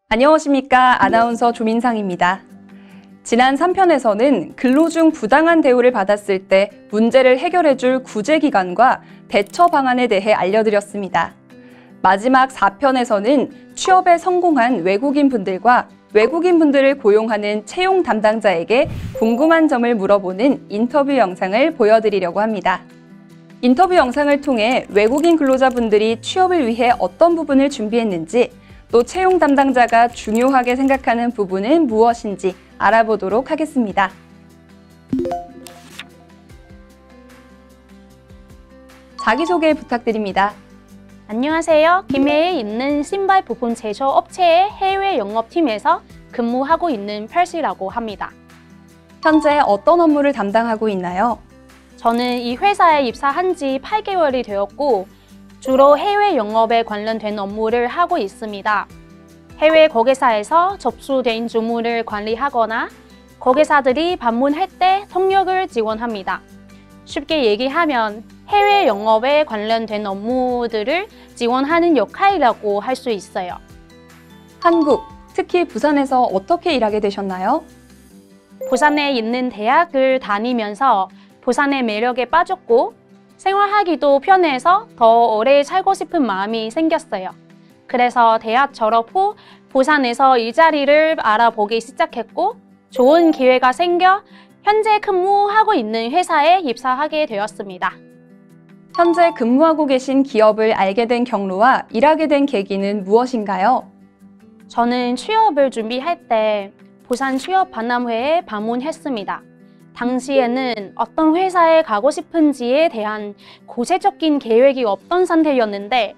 안녕하십니까. 아나운서 조민상입니다. 지난 3편에서는 근로 중 부당한 대우를 받았을 때 문제를 해결해줄 구제기관과 대처 방안에 대해 알려드렸습니다. 마지막 4편에서는 취업에 성공한 외국인 분들과 외국인 분들을 고용하는 채용 담당자에게 궁금한 점을 물어보는 인터뷰 영상을 보여드리려고 합니다. 인터뷰 영상을 통해 외국인 근로자분들이 취업을 위해 어떤 부분을 준비했는지, 또 채용 담당자가 중요하게 생각하는 부분은 무엇인지 알아보도록 하겠습니다. 자기소개 부탁드립니다. 안녕하세요. 김해에 있는 신발 부품 제조 업체의 해외 영업팀에서 근무하고 있는 펄시라고 합니다. 현재 어떤 업무를 담당하고 있나요? 저는 이 회사에 입사한 지 8개월이 되었고 주로 해외 영업에 관련된 업무를 하고 있습니다. 해외 고객사에서 접수된 주문을 관리하거나 고객사들이 방문할 때 통역을 지원합니다. 쉽게 얘기하면 해외 영업에 관련된 업무들을 지원하는 역할이라고 할 수 있어요. 한국, 특히 부산에서 어떻게 일하게 되셨나요? 부산에 있는 대학을 다니면서 부산의 매력에 빠졌고 생활하기도 편해서 더 오래 살고 싶은 마음이 생겼어요. 그래서 대학 졸업 후 부산에서 일자리를 알아보기 시작했고 좋은 기회가 생겨 현재 근무하고 있는 회사에 입사하게 되었습니다. 현재 근무하고 계신 기업을 알게 된 경로와 일하게 된 계기는 무엇인가요? 저는 취업을 준비할 때 부산 취업 박람회에 방문했습니다. 당시에는 어떤 회사에 가고 싶은지에 대한 구체적인 계획이 없던 상태였는데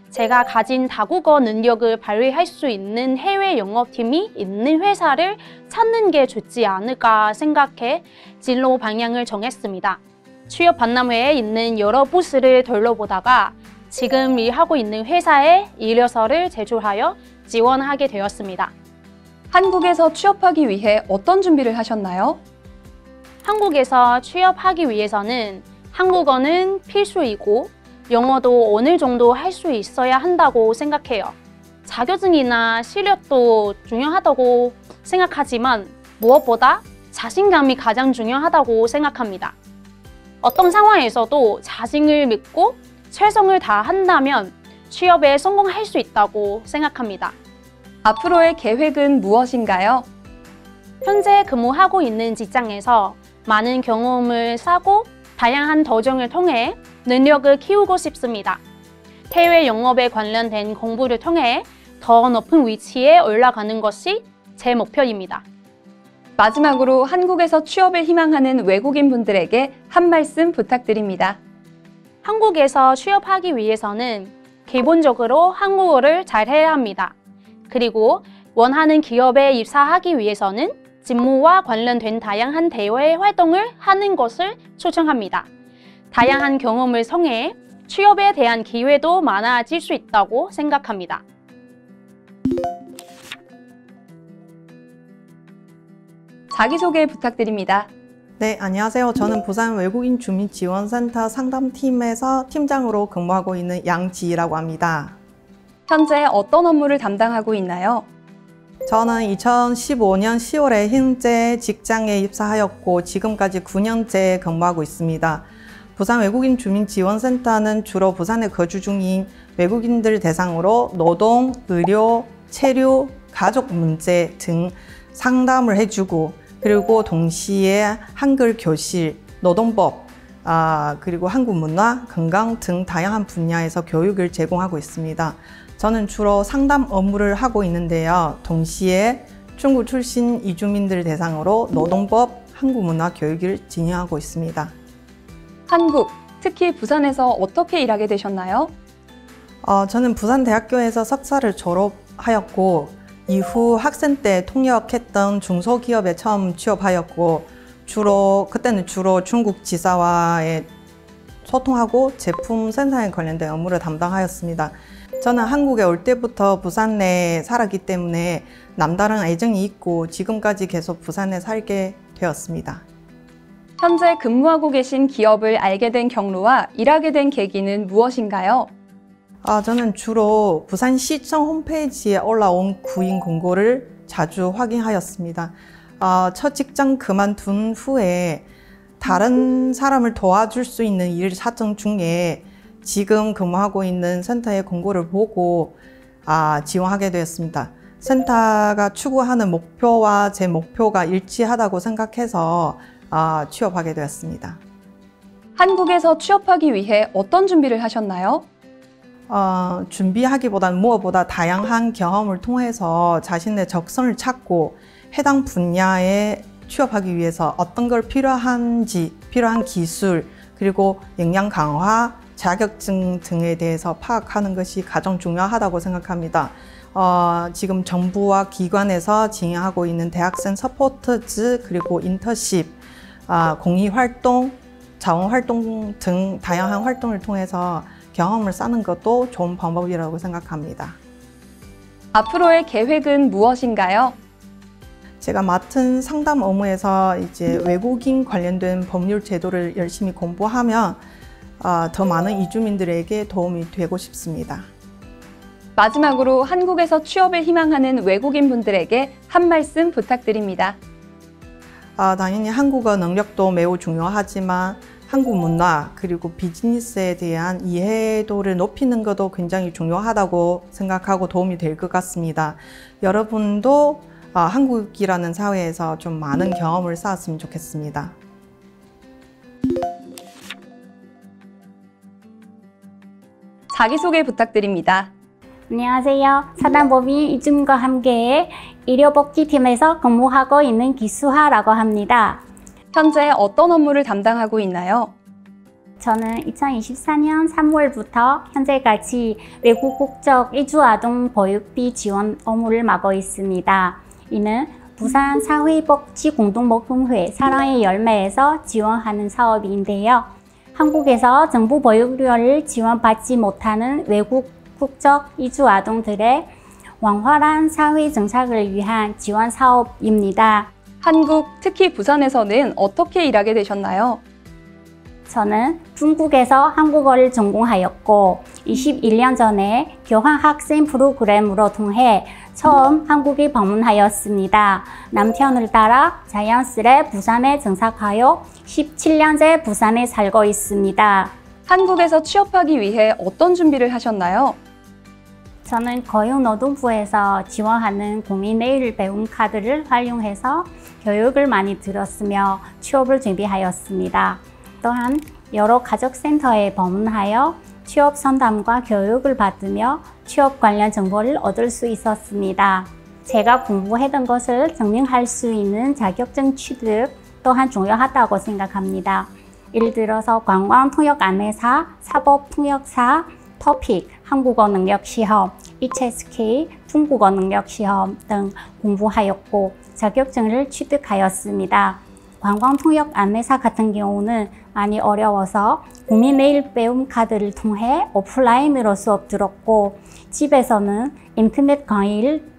제가 가진 다국어 능력을 발휘할 수 있는 해외 영업팀이 있는 회사를 찾는 게 좋지 않을까 생각해 진로 방향을 정했습니다. 취업 박람회에 있는 여러 부스를 둘러보다가 지금 일하고 있는 회사에 이력서를 제출하여 지원하게 되었습니다. 한국에서 취업하기 위해 어떤 준비를 하셨나요? 한국에서 취업하기 위해서는 한국어는 필수이고 영어도 어느 정도 할 수 있어야 한다고 생각해요. 자격증이나 실력도 중요하다고 생각하지만 무엇보다 자신감이 가장 중요하다고 생각합니다. 어떤 상황에서도 자신을 믿고 최선을 다한다면 취업에 성공할 수 있다고 생각합니다. 앞으로의 계획은 무엇인가요? 현재 근무하고 있는 직장에서 많은 경험을 쌓고 다양한 도전을 통해 능력을 키우고 싶습니다. 해외 영업에 관련된 공부를 통해 더 높은 위치에 올라가는 것이 제 목표입니다. 마지막으로 한국에서 취업을 희망하는 외국인 분들에게 한 말씀 부탁드립니다. 한국에서 취업하기 위해서는 기본적으로 한국어를 잘해야 합니다. 그리고 원하는 기업에 입사하기 위해서는 직무와 관련된 다양한 대외 활동을 하는 것을 추천합니다. 다양한 경험을 통해 취업에 대한 기회도 많아질 수 있다고 생각합니다. 자기소개 부탁드립니다. 네, 안녕하세요. 저는 부산 외국인 주민지원센터 상담팀에서 팀장으로 근무하고 있는 양지라고 합니다. 현재 어떤 업무를 담당하고 있나요? 저는 2015년 10월에 현재 직장에 입사하였고 지금까지 9년째 근무하고 있습니다. 부산 외국인 주민지원센터는 주로 부산에 거주 중인 외국인들 대상으로 노동, 의료, 체류, 가족 문제 등 상담을 해주고 그리고 동시에 한글 교실, 노동법, 그리고 한국 문화, 건강 등 다양한 분야에서 교육을 제공하고 있습니다. 저는 주로 상담 업무를 하고 있는데요. 동시에 중국 출신 이주민들 대상으로 노동법, 한국 문화 교육을 진행하고 있습니다. 한국, 특히 부산에서 어떻게 일하게 되셨나요? 저는 부산대학교에서 석사를 졸업하였고 이후 학생 때 통역했던 중소기업에 처음 취업하였고 그때는 주로 중국 지사와의 소통하고 제품 생산에 관련된 업무를 담당하였습니다. 저는 한국에 올 때부터 부산에 살았기 때문에 남다른 애정이 있고 지금까지 계속 부산에 살게 되었습니다. 현재 근무하고 계신 기업을 알게 된 경로와 일하게 된 계기는 무엇인가요? 저는 주로 부산시청 홈페이지에 올라온 구인 공고를 자주 확인하였습니다. 첫 직장 그만둔 후에 다른 사람을 도와줄 수 있는 일 사정 중에 지금 근무하고 있는 센터의 공고를 보고 지원하게 되었습니다. 센터가 추구하는 목표와 제 목표가 일치하다고 생각해서 취업하게 되었습니다. 한국에서 취업하기 위해 어떤 준비를 하셨나요? 준비하기보다는 무엇보다 다양한 경험을 통해서 자신의 적성을 찾고 해당 분야에 취업하기 위해서 어떤 걸 필요한지, 필요한 기술, 그리고 역량 강화, 자격증 등에 대해서 파악하는 것이 가장 중요하다고 생각합니다. 지금 정부와 기관에서 진행하고 있는 대학생 서포트즈, 그리고 인턴십, 공익활동, 자원활동 등 다양한 활동을 통해서 경험을 쌓는 것도 좋은 방법이라고 생각합니다. 앞으로의 계획은 무엇인가요? 제가 맡은 상담 업무에서 이제 외국인 관련된 법률 제도를 열심히 공부하면 더 많은 이주민들에게 도움이 되고 싶습니다. 마지막으로 한국에서 취업을 희망하는 외국인 분들에게 한 말씀 부탁드립니다. 당연히 한국어 능력도 매우 중요하지만 한국 문화 그리고 비즈니스에 대한 이해도를 높이는 것도 굉장히 중요하다고 생각하고 도움이 될 것 같습니다. 여러분도 한국이라는 사회에서 좀 많은 경험을 쌓았으면 좋겠습니다. 자기소개 부탁드립니다. 안녕하세요. 사단법인 이주민과 함께 의료복지팀에서 근무하고 있는 기수하라고 합니다. 현재 어떤 업무를 담당하고 있나요? 저는 2024년 3월부터 현재까지 외국 국적 이주아동 보육비 지원 업무를 맡고 있습니다. 이는 부산 사회복지공동모금회 사랑의 열매에서 지원하는 사업인데요. 한국에서 정부 보육료를 지원받지 못하는 외국 국적 이주아동들의 원활한 사회 정착을 위한 지원 사업입니다. 한국, 특히 부산에서는 어떻게 일하게 되셨나요? 저는 중국에서 한국어를 전공하였고 21년 전에 교환학생 프로그램으로 통해 처음 한국에 방문하였습니다. 남편을 따라 자연스레 부산에 정착하여 17년째 부산에 살고 있습니다. 한국에서 취업하기 위해 어떤 준비를 하셨나요? 저는 고용노동부에서 지원하는 국민내일 배움 카드를 활용해서 교육을 많이 들었으며 취업을 준비하였습니다. 또한 여러 가족센터에 방문하여 취업 상담과 교육을 받으며 취업 관련 정보를 얻을 수 있었습니다. 제가 공부했던 것을 증명할 수 있는 자격증 취득 또한 중요하다고 생각합니다. 예를 들어서 관광통역안내사, 사법통역사, 토픽, 한국어 능력 시험, HSK, 중국어 능력 시험 등 공부하였고 자격증을 취득하였습니다. 관광통역 안내사 같은 경우는 많이 어려워서 국민내일 배움 카드를 통해 오프라인으로 수업 들었고 집에서는 인터넷 강의를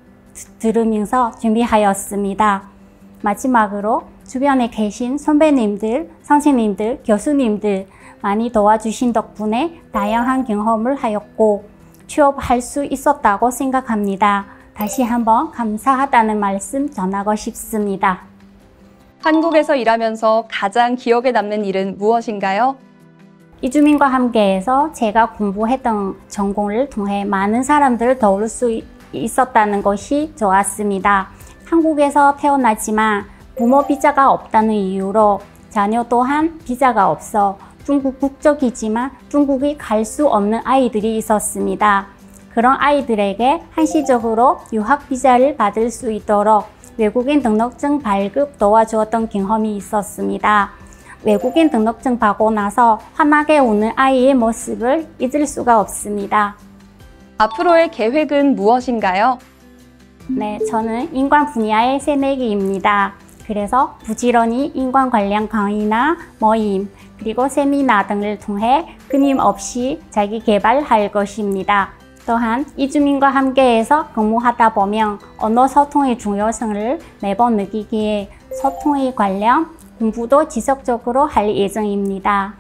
들으면서 준비하였습니다. 마지막으로 주변에 계신 선배님들, 선생님들, 교수님들 많이 도와주신 덕분에 다양한 경험을 하였고 취업할 수 있었다고 생각합니다. 다시 한번 감사하다는 말씀 전하고 싶습니다. 한국에서 일하면서 가장 기억에 남는 일은 무엇인가요? 이주민과 함께해서 제가 공부했던 전공을 통해 많은 사람들을 도울 수 있었다는 것이 좋았습니다. 한국에서 태어났지만 부모 비자가 없다는 이유로 자녀 또한 비자가 없어 중국 국적이지만 중국에 갈 수 없는 아이들이 있었습니다. 그런 아이들에게 한시적으로 유학 비자를 받을 수 있도록 외국인 등록증 발급 도와주었던 경험이 있었습니다. 외국인 등록증 받고 나서 환하게 우는 아이의 모습을 잊을 수가 없습니다. 앞으로의 계획은 무엇인가요? 네, 저는 인권 분야의 새내기입니다. 그래서 부지런히 인권 관련 강의나 모임, 그리고 세미나 등을 통해 끊임없이 자기 개발할 것입니다. 또한 이주민과 함께해서 근무하다 보면 언어 소통의 중요성을 매번 느끼기에 소통에 관련 공부도 지속적으로 할 예정입니다.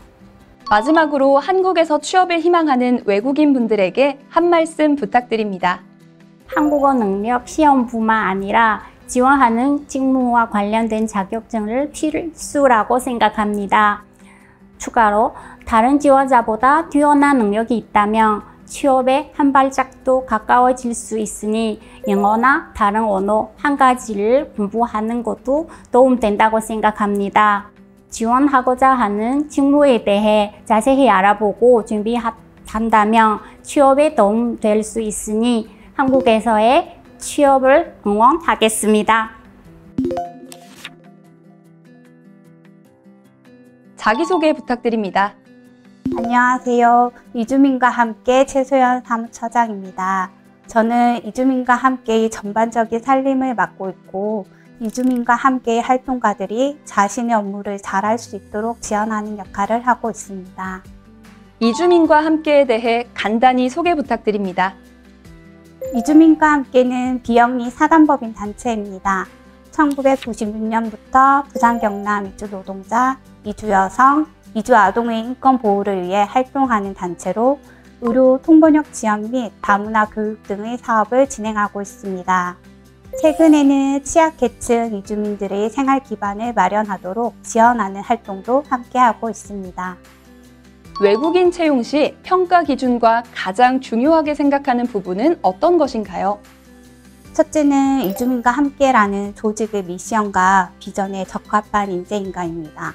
마지막으로 한국에서 취업을 희망하는 외국인 분들에게 한 말씀 부탁드립니다. 한국어 능력 시험뿐만 아니라 지원하는 직무와 관련된 자격증을 필수라고 생각합니다. 추가로 다른 지원자보다 뛰어난 능력이 있다면 취업에 한 발짝도 가까워질 수 있으니 영어나 다른 언어 한 가지를 공부하는 것도 도움된다고 생각합니다. 지원하고자 하는 직무에 대해 자세히 알아보고 준비한다면 취업에 도움될 수 있으니 한국에서의 취업을 응원하겠습니다. 자기소개 부탁드립니다. 안녕하세요. 이주민과 함께 최소연 사무처장입니다. 저는 이주민과 함께의 전반적인 살림을 맡고 있고 이주민과 함께의 활동가들이 자신의 업무를 잘할 수 있도록 지원하는 역할을 하고 있습니다. 이주민과 함께에 대해 간단히 소개 부탁드립니다. 이주민과 함께는 비영리 사단법인 단체입니다. 1996년부터 부산 경남 이주 노동자, 이주 여성, 이주 아동의 인권 보호를 위해 활동하는 단체로 의료 통번역 지원 및 다문화 교육 등의 사업을 진행하고 있습니다. 최근에는 취약계층 이주민들의 생활 기반을 마련하도록 지원하는 활동도 함께하고 있습니다. 외국인 채용 시 평가 기준과 가장 중요하게 생각하는 부분은 어떤 것인가요? 첫째는 이주민과 함께라는 조직의 미션과 비전에 적합한 인재인가입니다.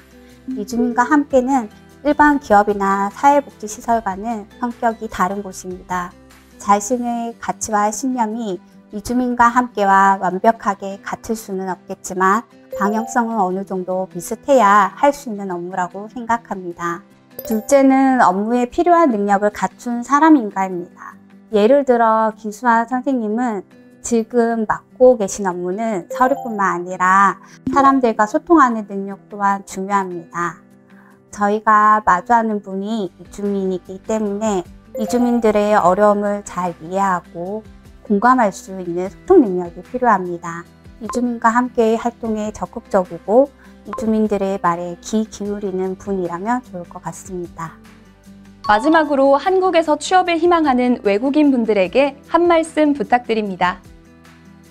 이주민과 함께는 일반 기업이나 사회복지시설과는 성격이 다른 곳입니다. 자신의 가치와 신념이 이주민과 함께와 완벽하게 같을 수는 없겠지만 방향성은 어느 정도 비슷해야 할 수 있는 업무라고 생각합니다. 둘째는 업무에 필요한 능력을 갖춘 사람인가입니다. 예를 들어 김수환 선생님은 지금 맡고 계신 업무는 서류뿐만 아니라 사람들과 소통하는 능력 또한 중요합니다. 저희가 마주하는 분이 이주민이기 때문에 이주민들의 어려움을 잘 이해하고 공감할 수 있는 소통 능력이 필요합니다. 이주민과 함께의 활동에 적극적이고 이주민들의 말에 귀 기울이는 분이라면 좋을 것 같습니다. 마지막으로 한국에서 취업을 희망하는 외국인 분들에게 한 말씀 부탁드립니다.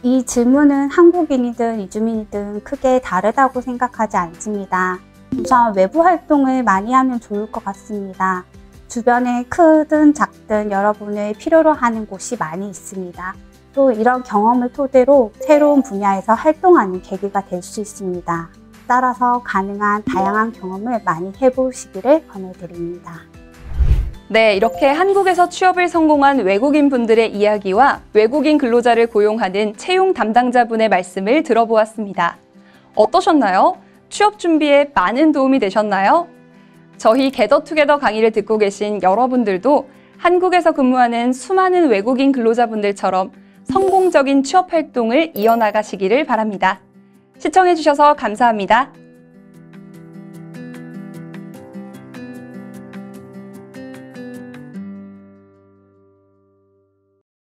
이 질문은 한국인이든 이주민이든 크게 다르다고 생각하지 않습니다. 우선 외부 활동을 많이 하면 좋을 것 같습니다. 주변에 크든 작든 여러분을 필요로 하는 곳이 많이 있습니다. 또 이런 경험을 토대로 새로운 분야에서 활동하는 계기가 될 수 있습니다. 따라서 가능한 다양한 경험을 많이 해보시기를 권해드립니다. 네, 이렇게 한국에서 취업을 성공한 외국인 분들의 이야기와 외국인 근로자를 고용하는 채용 담당자분의 말씀을 들어보았습니다. 어떠셨나요? 취업 준비에 많은 도움이 되셨나요? 저희 게더투게더 강의를 듣고 계신 여러분들도 한국에서 근무하는 수많은 외국인 근로자분들처럼 성공적인 취업 활동을 이어나가시기를 바랍니다. 시청해주셔서 감사합니다.